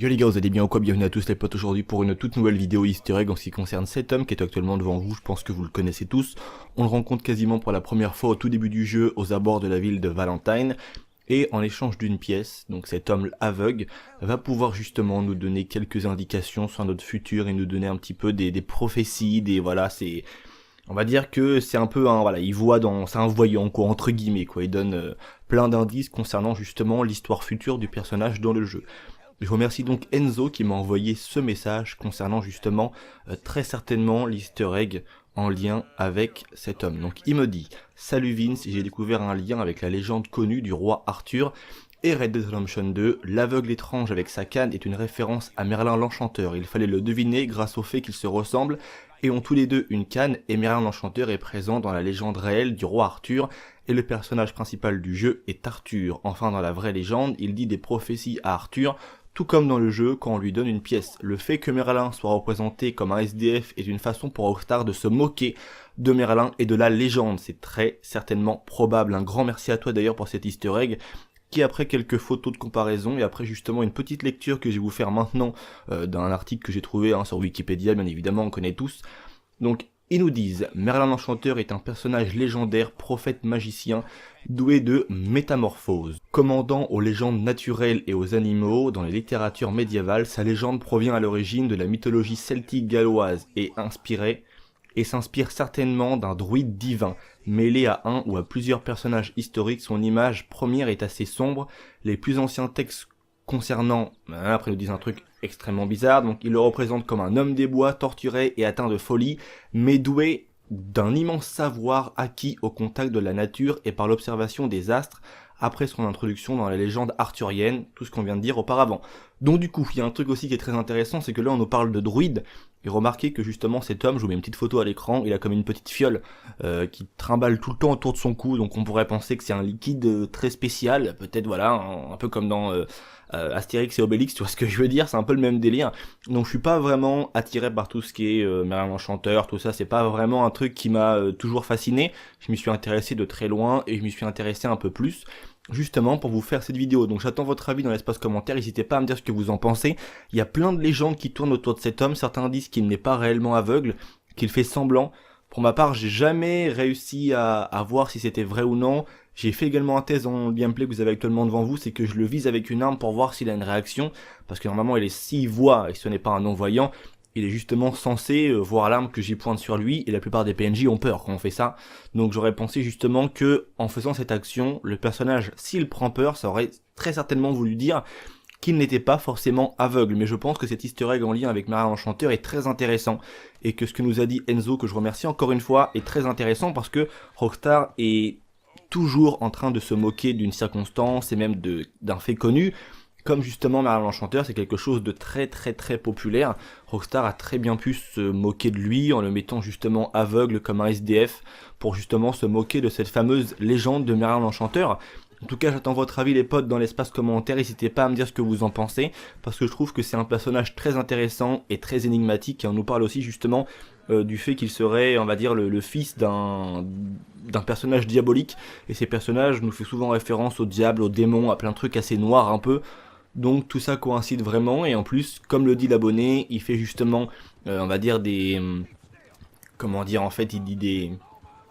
Yo les gars, vous allez bien ou quoi? Bienvenue à tous les potes aujourd'hui pour une toute nouvelle vidéo easter egg en ce qui concerne cet homme qui est actuellement devant vous. Je pense que vous le connaissez tous. On le rencontre quasiment pour la première fois au tout début du jeu aux abords de la ville de Valentine. Et en échange d'une pièce, donc cet homme aveugle va pouvoir justement nous donner quelques indications sur notre futur et nous donner un petit peu des prophéties, voilà, c'est... On va dire que c'est un peu un, voilà, il voit dans, c'est un voyant quoi, entre guillemets quoi, il donne plein d'indices concernant justement l'histoire future du personnage dans le jeu. Je remercie donc Enzo qui m'a envoyé ce message concernant justement très certainement l'easter egg en lien avec cet homme. Donc il me dit: salut Vince, j'ai découvert un lien avec la légende connue du roi Arthur et Red Dead Redemption 2. L'aveugle étrange avec sa canne est une référence à Merlin l'Enchanteur. Il fallait le deviner grâce au fait qu'ils se ressemblent et ont tous les deux une canne, et Merlin l'Enchanteur est présent dans la légende réelle du roi Arthur et le personnage principal du jeu est Arthur. Enfin, dans la vraie légende, il dit des prophéties à Arthur, tout comme dans le jeu quand on lui donne une pièce. Le fait que Merlin soit représenté comme un SDF est une façon pour Rockstar de se moquer de Merlin et de la légende. C'est très certainement probable. Un grand merci à toi d'ailleurs pour cet easter egg, qui après quelques photos de comparaison et après justement une petite lecture que je vais vous faire maintenant d'un article que j'ai trouvé sur Wikipédia, bien évidemment on connaît tous. Donc ils nous disent: Merlin l'Enchanteur est un personnage légendaire, prophète magicien, doué de métamorphose. Commandant aux légendes naturelles et aux animaux dans les littératures médiévales, sa légende provient à l'origine de la mythologie celtique galloise et s'inspire certainement d'un druide divin. Mêlé à un ou à plusieurs personnages historiques, son image première est assez sombre. Les plus anciens textes concernant, après ils nous disent un truc extrêmement bizarre, donc il le représente comme un homme des bois torturé et atteint de folie, mais doué d'un immense savoir acquis au contact de la nature et par l'observation des astres après son introduction dans la légende arthurienne, tout ce qu'on vient de dire auparavant. Donc du coup, il y a un truc aussi qui est très intéressant, c'est que là on nous parle de druide, et remarquez que justement cet homme, je vous mets une petite photo à l'écran, il a comme une petite fiole qui trimballe tout le temps autour de son cou, donc on pourrait penser que c'est un liquide très spécial, peut-être voilà, un peu comme dans Astérix et Obélix, tu vois ce que je veux dire, c'est un peu le même délire. Donc je suis pas vraiment attiré par tout ce qui est Merlin l'Enchanteur, tout ça, c'est pas vraiment un truc qui m'a toujours fasciné. Je m'y suis intéressé de très loin et je m'y suis intéressé un peu plus justement pour vous faire cette vidéo. Donc j'attends votre avis dans l'espace commentaire, n'hésitez pas à me dire ce que vous en pensez. Il y a plein de légendes qui tournent autour de cet homme, certains disent qu'il n'est pas réellement aveugle, qu'il fait semblant. Pour ma part, j'ai jamais réussi à voir si c'était vrai ou non. J'ai fait également un test dans le gameplay que vous avez actuellement devant vous, c'est que je le vise avec une arme pour voir s'il a une réaction, parce que normalement s'il voit, et ce n'est pas un non-voyant, il est justement censé voir l'arme que j'y pointe sur lui, et la plupart des PNJ ont peur quand on fait ça. Donc j'aurais pensé justement que en faisant cette action, le personnage, s'il prend peur, ça aurait très certainement voulu dire qu'il n'était pas forcément aveugle, mais je pense que cet easter egg en lien avec Merlin l'Enchanteur est très intéressant, et que ce que nous a dit Enzo, que je remercie encore une fois, est très intéressant parce que Rockstar est toujours en train de se moquer d'une circonstance et même d'un fait connu. Comme justement Merlin l'Enchanteur, c'est quelque chose de très populaire. Rockstar a très bien pu se moquer de lui en le mettant justement aveugle comme un SDF pour justement se moquer de cette fameuse légende de Merlin l'Enchanteur. En tout cas, j'attends votre avis les potes dans l'espace commentaire, n'hésitez pas à me dire ce que vous en pensez, parce que je trouve que c'est un personnage très intéressant et très énigmatique, et on nous parle aussi justement du fait qu'il serait, on va dire, le fils d'un personnage diabolique, et ces personnages nous font souvent référence au diable, aux démons, à plein de trucs assez noirs un peu. Donc tout ça coïncide vraiment, et en plus, comme le dit l'abonné, il fait justement, on va dire comment dire, en fait, il dit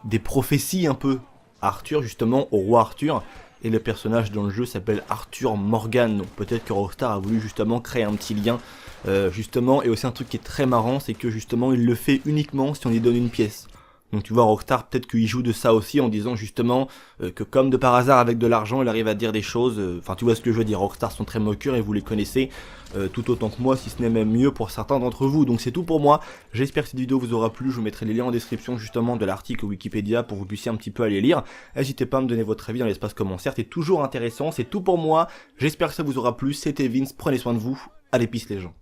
des prophéties un peu à Arthur, justement, au roi Arthur, et le personnage dans le jeu s'appelle Arthur Morgan, donc peut-être que Rockstar a voulu justement créer un petit lien, justement, et aussi un truc qui est très marrant, c'est que justement, il le fait uniquement si on lui donne une pièce. Donc tu vois, Rockstar, peut-être qu'il joue de ça aussi en disant justement que comme de par hasard avec de l'argent, il arrive à dire des choses, enfin tu vois ce que je veux dire, Rockstar sont très moqueurs et vous les connaissez tout autant que moi, si ce n'est même mieux pour certains d'entre vous. Donc c'est tout pour moi, j'espère que cette vidéo vous aura plu, je vous mettrai les liens en description justement de l'article Wikipédia pour que vous puissiez un petit peu aller lire. N'hésitez pas à me donner votre avis dans l'espace commentaire, c'est toujours intéressant, c'est tout pour moi, j'espère que ça vous aura plu, c'était Vince, prenez soin de vous, allez peace les gens.